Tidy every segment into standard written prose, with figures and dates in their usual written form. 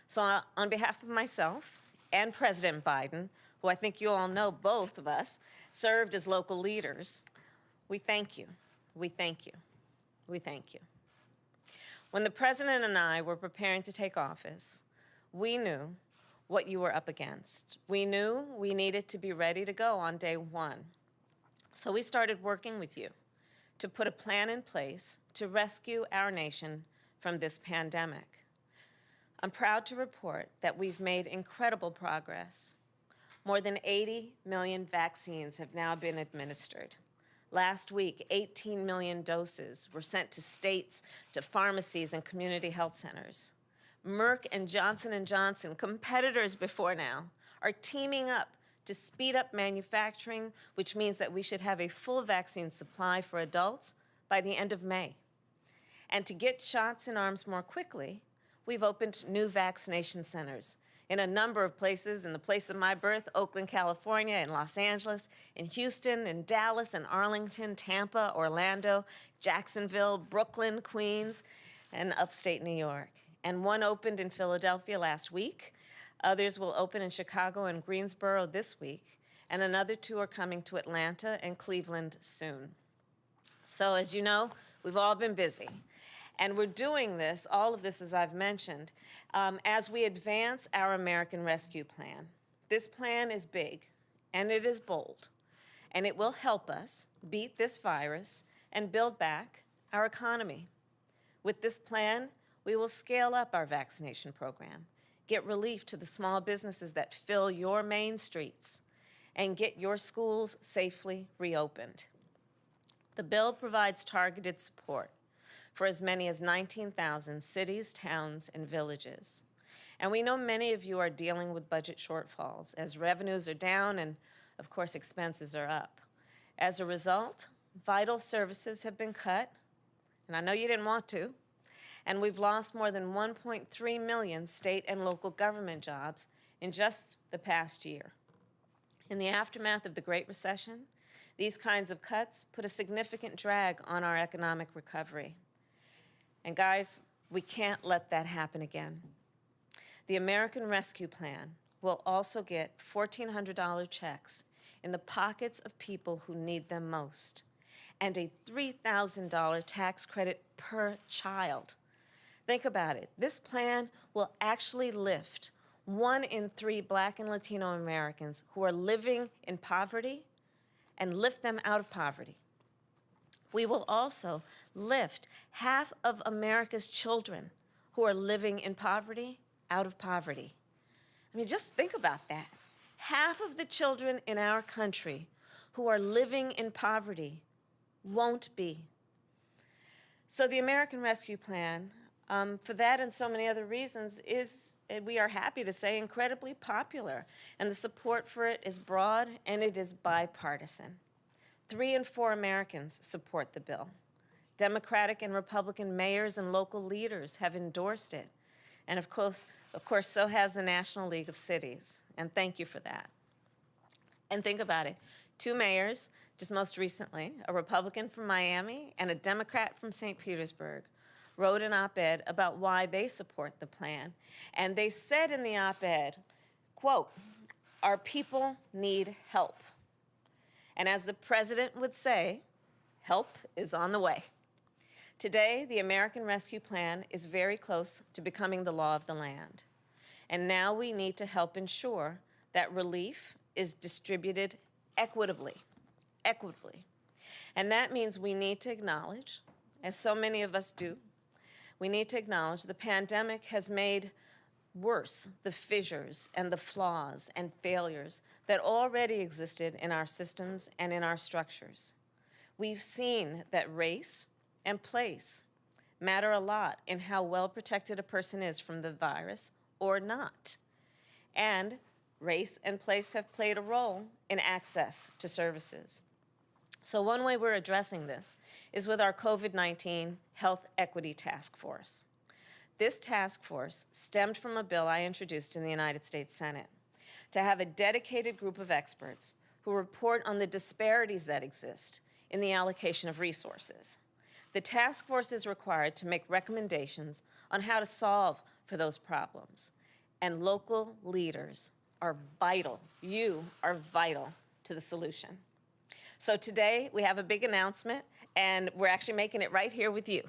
So on behalf of myself and President Biden, who I think you all know, both of us, served as local leaders, we thank you. We thank you. We thank you. When the President and I were preparing to take office, we knew what you were up against. We knew we needed to be ready to go on day one. So we started working with you to put a plan in place to rescue our nation from this pandemic. I'm proud to report that we've made incredible progress. More than 80 million vaccines have now been administered. Last week, 18 million doses were sent to states, to pharmacies, and community health centers. Merck and Johnson & Johnson, competitors before now, are teaming up to speed up manufacturing, which means that we should have a full vaccine supply for adults by the end of May. And to get shots in arms more quickly, we've opened new vaccination centers in a number of places. In the place of my birth, Oakland, California, in Los Angeles, in Houston, in Dallas, in Arlington, Tampa, Orlando, Jacksonville, Brooklyn, Queens, and upstate New York. And one opened in Philadelphia last week. Others will open in Chicago and Greensboro this week. And another two are coming to Atlanta and Cleveland soon. So as you know, we've all been busy. And we're doing this, all of this as I've mentioned, as we advance our American Rescue Plan. This plan is big, and it is bold, and it will help us beat this virus and build back our economy. With this plan, we will scale up our vaccination program, get relief to the small businesses that fill your main streets, and get your schools safely reopened. The bill provides targeted support for as many as 19,000 cities, towns, and villages. And we know many of you are dealing with budget shortfalls as revenues are down and, of course, expenses are up. As a result, vital services have been cut, and I know you didn't want to, and we've lost more than 1.3 million state and local government jobs in just the past year. In the aftermath of the Great Recession, these kinds of cuts put a significant drag on our economic recovery. And guys, we can't let that happen again. The American Rescue Plan will also get $1,400 checks in the pockets of people who need them most, and a $3,000 tax credit per child. Think about it. This plan will actually lift 1 in 3 Black and Latino Americans who are living in poverty and lift them out of poverty. We will also lift half of America's children who are living in poverty out of poverty. I mean, just think about that. Half of the children in our country who are living in poverty won't be. So the American Rescue Plan, for that and so many other reasons, is, we are happy to say, incredibly popular. And the support for it is broad and it is bipartisan. 3 in 4 Americans support the bill. Democratic and Republican mayors and local leaders have endorsed it. And of course, so has the National League of Cities. And thank you for that. And think about it. 2 mayors, just most recently, a Republican from Miami and a Democrat from St. Petersburg, wrote an op-ed about why they support the plan. And they said in the op-ed, quote, "Our people need help. And as the president would say, help is on the way." Today, the American Rescue Plan is very close to becoming the law of the land. And now we need to help ensure that relief is distributed equitably. And that means we need to acknowledge, as so many of us do, we need to acknowledge the pandemic has made worse the fissures and the flaws and failures that already existed in our systems and in our structures. We've seen that race and place matter a lot in how well protected a person is from the virus or not. And race and place have played a role in access to services. So one way we're addressing this is with our COVID-19 Health Equity Task Force. This task force stemmed from a bill I introduced in the United States Senate to have a dedicated group of experts who report on the disparities that exist in the allocation of resources. The task force is required to make recommendations on how to solve for those problems. and local leaders are vital. You are vital to the solution. So today we have a big announcement, and we're actually making it right here with you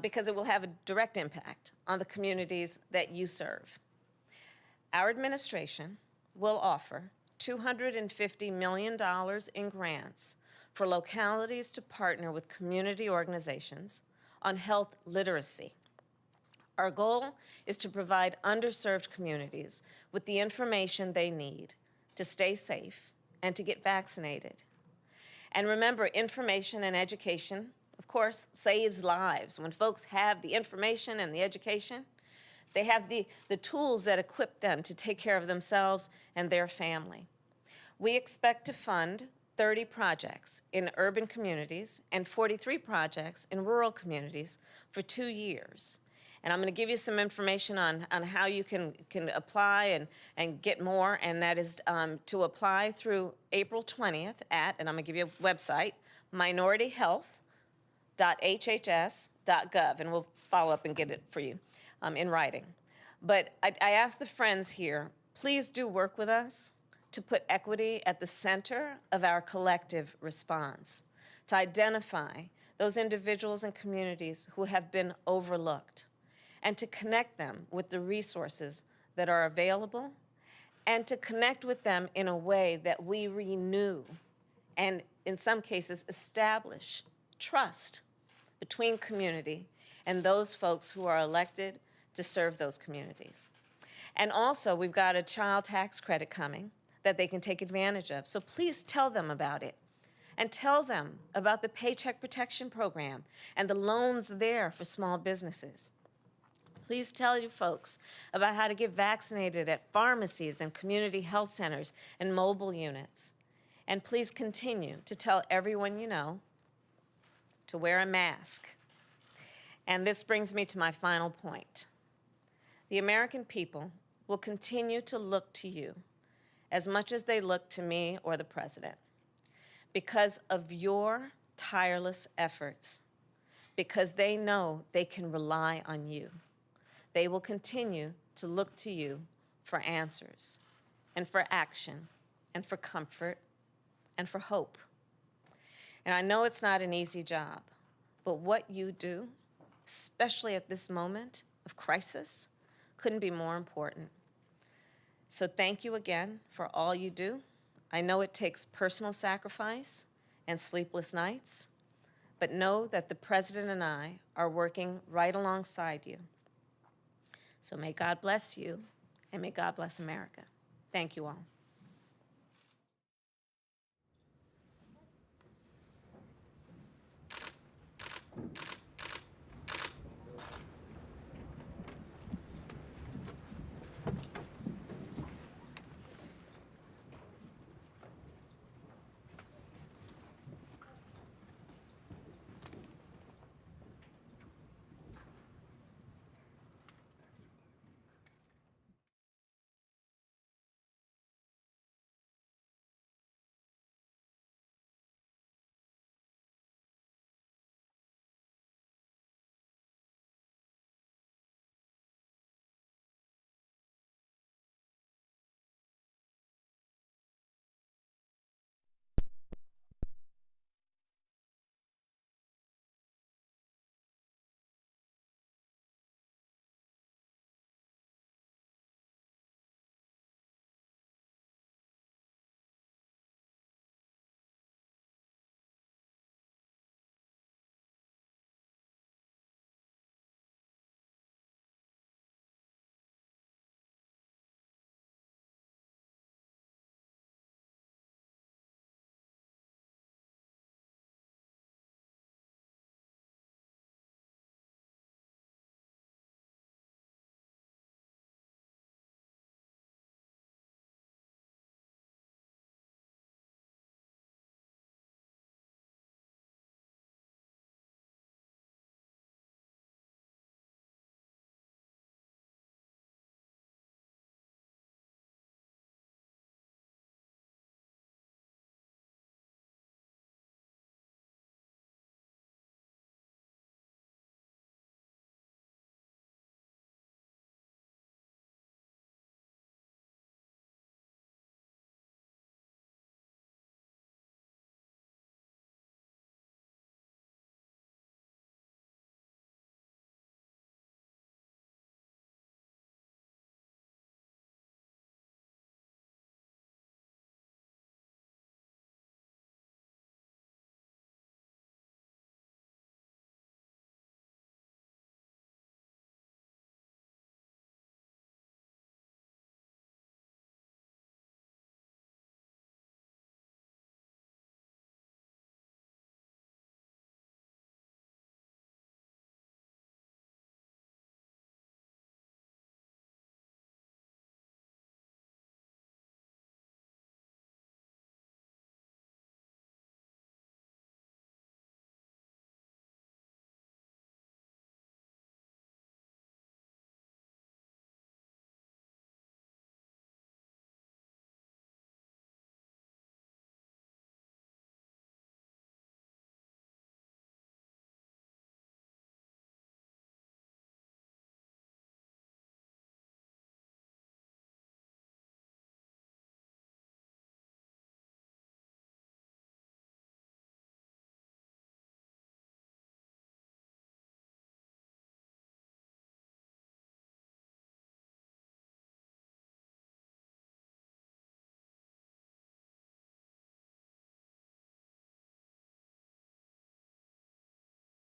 because it will have a direct impact on the communities that you serve. Our administration will offer $250 million in grants for localities to partner with community organizations on health literacy. Our goal is to provide underserved communities with the information they need to stay safe and to get vaccinated. And remember, information and education, of course, saves lives. When folks have the information and the education, they have the tools that equip them to take care of themselves and their family. We expect to fund 30 projects in urban communities and 43 projects in rural communities for 2 years. And I'm going to give you some information on how you can apply and get more, and that is to apply through April 20th at, and I'm going to give you a website, minorityhealth.hhs.gov, and we'll follow up and get it for you in writing. But I ask the friends here, please do work with us to put equity at the center of our collective response, to identify those individuals and communities who have been overlooked, and to connect them with the resources that are available, and to connect with them in a way that we renew and, in some cases, establish trust between community and those folks who are elected to serve those communities. And also, we've got a child tax credit coming that they can take advantage of. So please tell them about it. And tell them about the Paycheck Protection Program and the loans there for small businesses. Please tell your folks about how to get vaccinated at pharmacies and community health centers and mobile units. And please continue to tell everyone you know to wear a mask. And this brings me to my final point. The American people will continue to look to you as much as they look to me or the president because of your tireless efforts, because they know they can rely on you. They will continue to look to you for answers and for action and for comfort and for hope. And I know it's not an easy job, but what you do, especially at this moment of crisis, couldn't be more important. So thank you again for all you do. I know it takes personal sacrifice and sleepless nights, but know that the President and I are working right alongside you. So may God bless you, and may God bless America. Thank you all.